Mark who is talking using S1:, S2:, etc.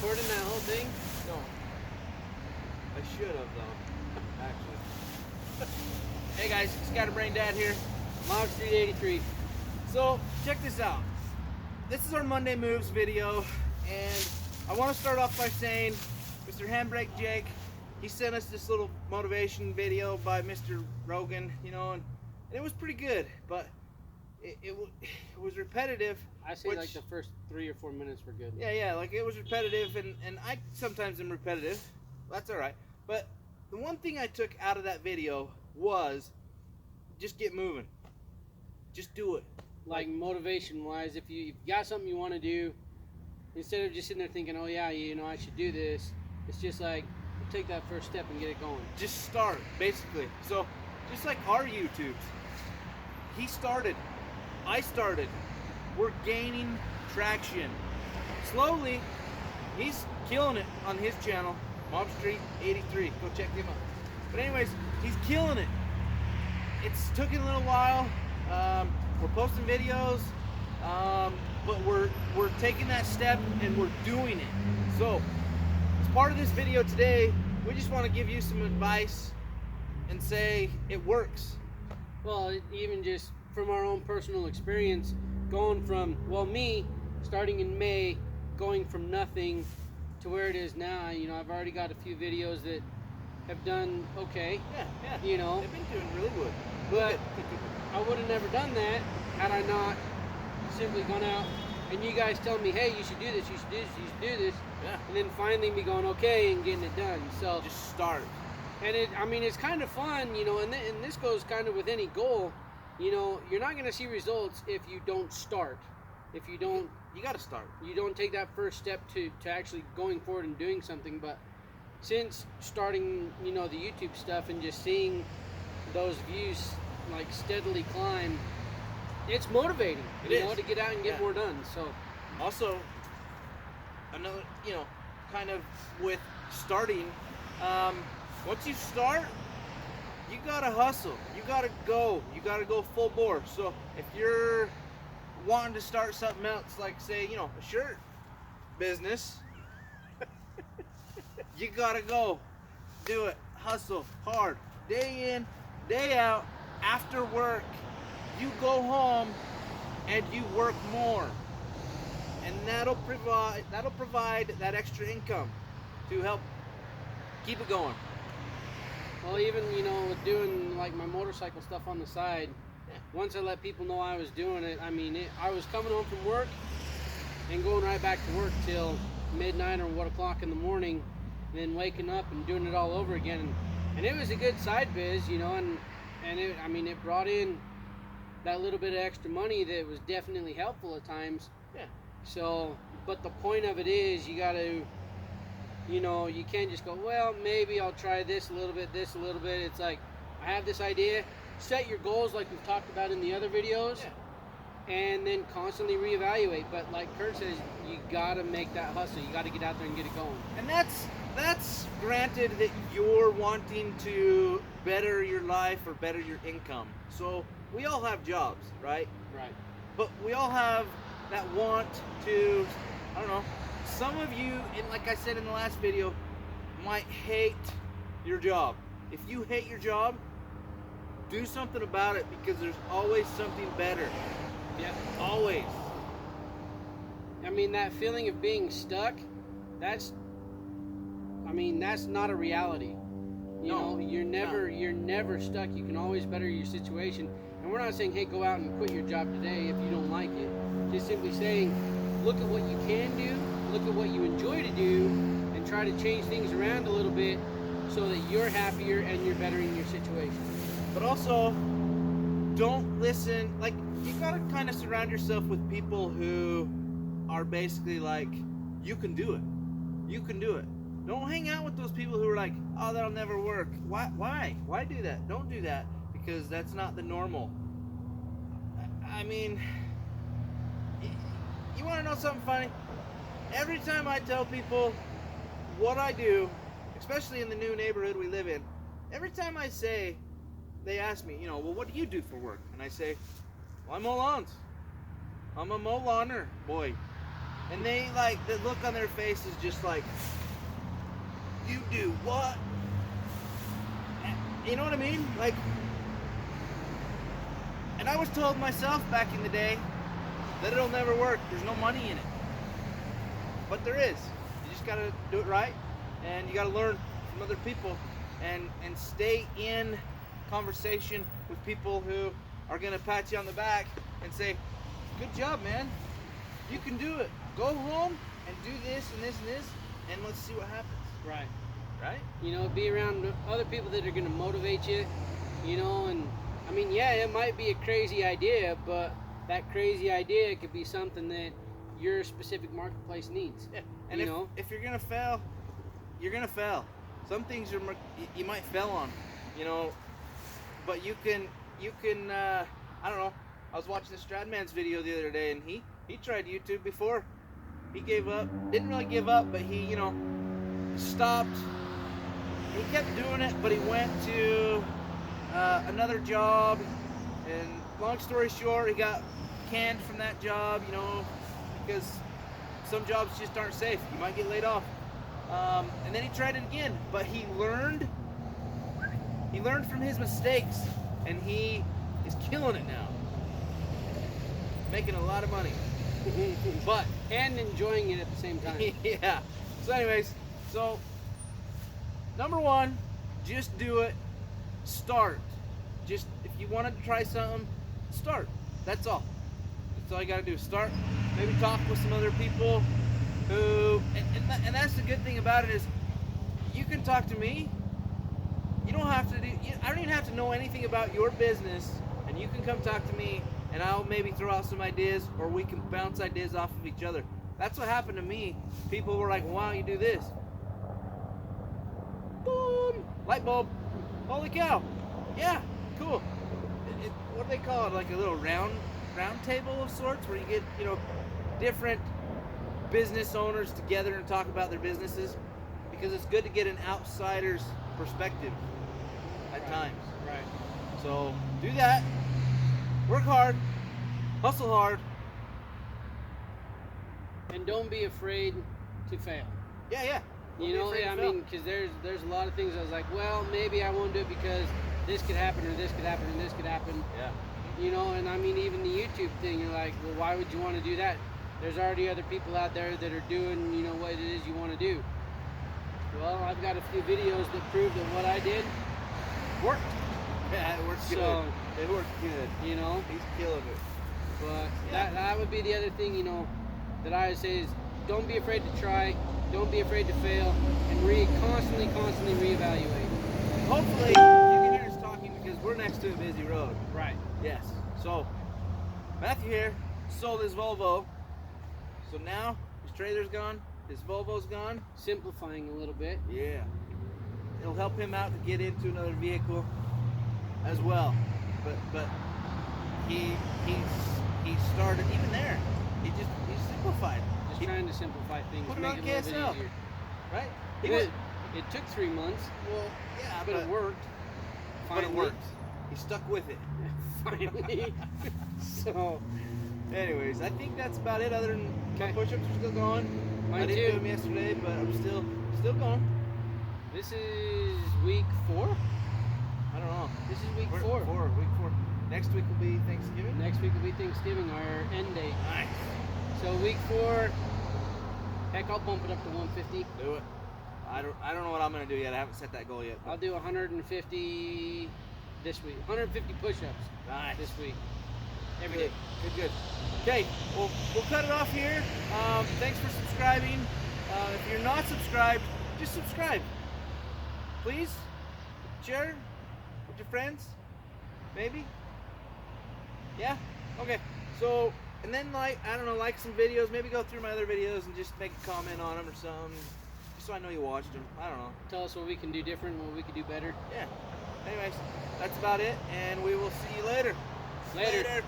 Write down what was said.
S1: recording that whole thing?
S2: No. I should have though, actually. Hey guys, Scatterbrain Dad here.
S1: Mob Street 83.
S2: So, check this out. This is our Monday Moves video, and I want to start off by saying, Mr. Handbrake Jake, he sent us this little motivation video by Mr. Rogan, you know, and it was pretty good, but it was repetitive.
S1: I say like the first 3 or 4 minutes were good.
S2: Yeah, like it was repetitive, and I sometimes am repetitive. That's all right. But the one thing I took out of that video was just get moving. Just do it.
S1: Like motivation wise, if you've got something you want to do, instead of just sitting there thinking, oh yeah, you know, I should do this, it's just like take that first step and get it going.
S2: Just start, basically. So just like our YouTubes, he started, I started, we're gaining traction. Slowly, he's killing it on his channel, Mob Street 83. Go check him out. But anyways, he's killing it. It's took a little while. We're posting videos, but we're taking that step and we're doing it. So, as part of this video today, we just want to give you some advice and say it works.
S1: Well, even just from our own personal experience, going from, well, me starting in May, going from nothing to where it is now, you know, I've already got a few videos that have done okay.
S2: Yeah.
S1: You know,
S2: They've been doing really good.
S1: but I would have never done that had I not simply gone out and you guys telling me, hey, you should do this, you should do this, you should do this.
S2: Yeah.
S1: And then finally me going, okay, and getting it done. So
S2: Just start.
S1: and I mean, it's kind of fun, you know, and this goes kind of with any goal. You know, you're not going to see results if you don't start. If you don't,
S2: You got to start.
S1: you don't take that first step to actually going forward and doing something. But since starting, you know, the YouTube stuff and just seeing those views like steadily climb, it's motivating,
S2: It
S1: you know,
S2: is.
S1: to get out and get
S2: Yeah.
S1: more done. So
S2: Also, another, you know, kind of with starting, once you start, you gotta hustle. You gotta go. You gotta go full bore. So if you're wanting to start something else, like say, you know, a shirt business, you gotta go. Do it. Hustle hard. Day in, day out. After work, you go home and you work more. And that'll provide that extra income to help keep it going.
S1: well, even, you know, with doing like my motorcycle stuff on the side,
S2: Yeah.
S1: once I let people know I was doing it, I mean, I was coming home from work and going right back to work till midnight or 1 o'clock in the morning, and then waking up and doing it all over again. And it was a good side biz, you know, and it, I mean, it brought in that little bit of extra money that was definitely helpful at times.
S2: Yeah.
S1: So, but the point of it is you got to, you know, you can't just go, well, maybe I'll try this a little bit, this a little bit. It's like, I have this idea. Set your goals like we've talked about in the other videos, and then constantly reevaluate. But like Kurt says, you got to make that hustle. You got to get out there and get it going.
S2: And that's granted that you're wanting to better your life or better your income. So we all have jobs, right?
S1: Right.
S2: But we all have that want to, I don't know, some of you, and like I said in the last video, might hate your job. If you hate your job, do something about it, because there's always something better.
S1: Yeah.
S2: Always.
S1: I mean, that feeling of being stuck, that's not a reality. You
S2: No.
S1: know, you're never stuck. You can always better your situation. And we're not saying, hey, go out and quit your job today if you don't like it. Just simply saying, look at what you can do, look at what you enjoy to do, and try to change things around a little bit so that you're happier and you're bettering your situation.
S2: But also, don't listen, like, you gotta kind of surround yourself with people who are basically like, you can do it. You can do it. Don't hang out with those people who are like, oh, that'll never work. Why? Why do that? Don't do that, because that's not the normal. I mean, you want to know something funny? Every time I tell people what I do, especially in the new neighborhood we live in, every time I say, they ask me, you know, well, what do you do for work? And I say, well, I mow lawns. I'm a mow lawner boy. And they like, the look on their face is just like, you do what? You know what I mean? Like, and I was told myself back in the day that it'll never work. There's no money in it. But there is. You just gotta do it right, and you gotta learn from other people, and stay in conversation with people who are gonna pat you on the back and say, good job, man. You can do it. Go home and do this and this and this, and let's see what happens.
S1: Right.
S2: Right?
S1: You know, be around other people that are going to motivate you, you know, and I mean, yeah, it might be a crazy idea, but that crazy idea could be something that your specific marketplace needs.
S2: Yeah. And if you're gonna fail, you're gonna fail. Some things you might fail on, you know, but you can I don't know. I was watching the Stradman's video the other day, and he tried YouTube before. He gave up. Didn't really give up, but he, you know, stopped. He kept doing it, but he went to another job, and long story short, he got canned from that job, you know, because some jobs just aren't safe. You might get laid off. And then he tried it again, but he learned from his mistakes, and he is killing it now, making a lot of money.
S1: But and enjoying it at the same time.
S2: Yeah. So anyways, number one, just do it. Start. Just, if you wanted to try something, start. That's all. That's all you gotta do. Start. Maybe talk with some other people who, and that's the good thing about it is, you can talk to me. You don't have to I don't even have to know anything about your business, and you can come talk to me, and I'll maybe throw out some ideas, or we can bounce ideas off of each other. That's what happened to me. People were like, why don't you do this? Boom! Light bulb. Holy cow. Yeah, cool. What do they call it? Like a little round table of sorts, where you get, you know, different business owners together and talk about their businesses, because it's good to get an outsider's perspective at times.
S1: Right.
S2: So do that. Work hard. Hustle hard.
S1: And don't be afraid to fail.
S2: Yeah.
S1: You know, I mean, because there's a lot of things I was like, well, maybe I won't do it because this could happen, or this could happen, and this could happen.
S2: Yeah.
S1: You know, and I mean, even the YouTube thing, you're like, well, why would you want to do that? There's already other people out there that are doing, you know, what it is you want to do. Well, I've got a few videos that prove that what I did worked.
S2: Yeah, it works good.
S1: So,
S2: it works good.
S1: you know,
S2: He's killing it.
S1: but
S2: Yeah.
S1: that would be the other thing, you know, that I would say is don't be afraid to try, don't be afraid to fail, and constantly reevaluate.
S2: Hopefully, you can hear us talking because we're next to a busy road.
S1: Right.
S2: Yes. So, Matthew here sold his Volvo. So now his trailer's gone, his Volvo's gone.
S1: Simplifying a little bit.
S2: Yeah. It'll help him out to get into another vehicle as well. But he started even there. He simplified.
S1: Just trying to simplify things,
S2: Put it
S1: make
S2: on
S1: it a little bit
S2: KSL.
S1: easier.
S2: Right?
S1: It took 3 months,
S2: Well, yeah,
S1: but it worked.
S2: But
S1: Finally.
S2: it worked. He stuck with it.
S1: Finally. So,
S2: Anyways, I think that's about it. Other than my
S1: Okay.
S2: push-ups are still going.
S1: Mine
S2: I didn't
S1: too.
S2: do them yesterday, but I'm still going.
S1: this is week 4?
S2: I don't know.
S1: This is week
S2: Week
S1: 4.
S2: four. Next week will be Thanksgiving.
S1: Next week will be Thanksgiving, our end date.
S2: Nice.
S1: So week 4, heck, I'll bump it up to 150.
S2: Do it. I don't know what I'm gonna do yet. I haven't set that goal yet.
S1: I'll do 150 this week. 150 push-ups
S2: Nice.
S1: this week. Every day.
S2: Good. Okay, we'll cut it off here. Thanks for subscribing. If you're not subscribed, just subscribe. Please share with your friends. Maybe. Yeah. Okay. So, and then like some videos. Maybe go through my other videos and just make a comment on them or something, just so I know you watched them. I don't know.
S1: Tell us what we can do different, what we can do better.
S2: Yeah. Anyways, that's about it, and we will see you later.
S1: Later.